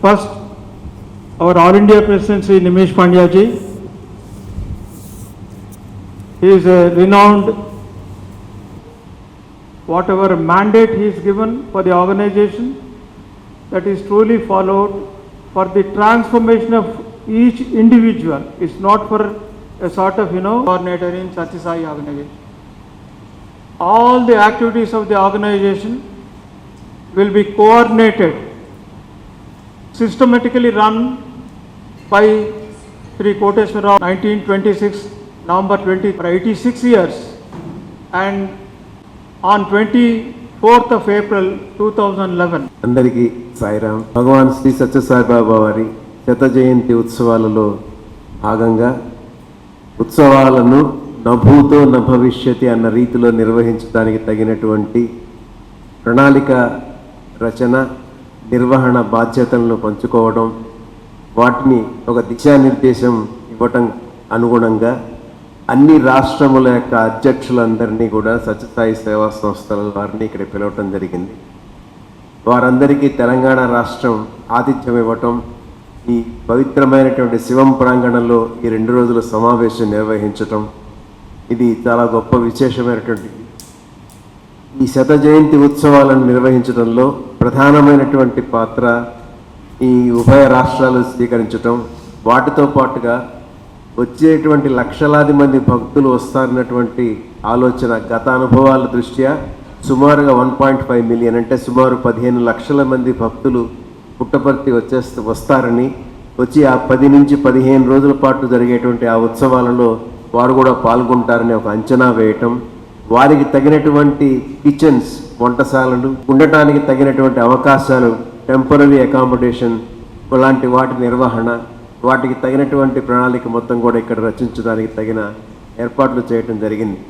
First, our All India President Sri Nimesh Pandya ji. He is a renowned, whatever mandate he is given for the organization, that is truly followed for the transformation of each individual. It's not for a sort of, coordinator in Satya Sai organization. All the activities of the organization will be coordinated, systematically run by Sri Koteswara, 1926, November 20, for 86 years, and on 24th of April 2011. అందరికీ సాయిరాం. భగవాన్ శ్రీ సత్య సాయిబాబా వారి శత జయంతి ఉత్సవాలలో భాగంగా ఉత్సవాలను నభూతో న భవిష్యతి అన్న రీతిలో నిర్వహించడానికి తగినటువంటి ప్రణాళిక రచన, నిర్వహణ బాధ్యతలను పంచుకోవడం, వాటిని ఒక దిశానిర్దేశం ఇవ్వటం అనుగుణంగా అన్ని రాష్ట్రముల యొక్క అధ్యక్షులందరినీ కూడా సత్యసాయి సేవా సంస్థల వారిని ఇక్కడ పిలవటం జరిగింది. వారందరికీ తెలంగాణ రాష్ట్రం ఆతిథ్యం ఇవ్వటం, ఈ పవిత్రమైనటువంటి శివం ప్రాంగణంలో ఈ 2 రోజుల సమావేశం నిర్వహించటం, ఇది చాలా గొప్ప విశేషమైనటువంటి. ఈ శత జయంతి ఉత్సవాలను నిర్వహించడంలో ప్రధానమైనటువంటి పాత్ర ఈ ఉభయ రాష్ట్రాలు స్వీకరించటం, వాటితో పాటుగా వచ్చేటువంటి లక్షలాది మంది భక్తులు వస్తారన్నటువంటి ఆలోచన గత అనుభవాల దృష్ట్యా సుమారుగా 1.5 మిలియన్ అంటే సుమారు 15 లక్షల మంది భక్తులు పుట్టపర్తి వస్తారని, వచ్చి ఆ 10 నుంచి 15 రోజుల పాటు జరిగేటువంటి ఆ ఉత్సవాలలో వారు కూడా పాల్గొంటారని ఒక అంచనా వేయటం, వారికి తగినటువంటి కిచెన్స్, వంటశాలలు, ఉండటానికి తగినటువంటి అవకాశాలు, టెంపరరీ అకామిడేషన్ లాంటి వాటి నిర్వహణ, వాటికి తగినటువంటి ప్రణాళిక మొత్తం కూడా ఇక్కడ రచించడానికి తగిన ఏర్పాట్లు చేయటం జరిగింది.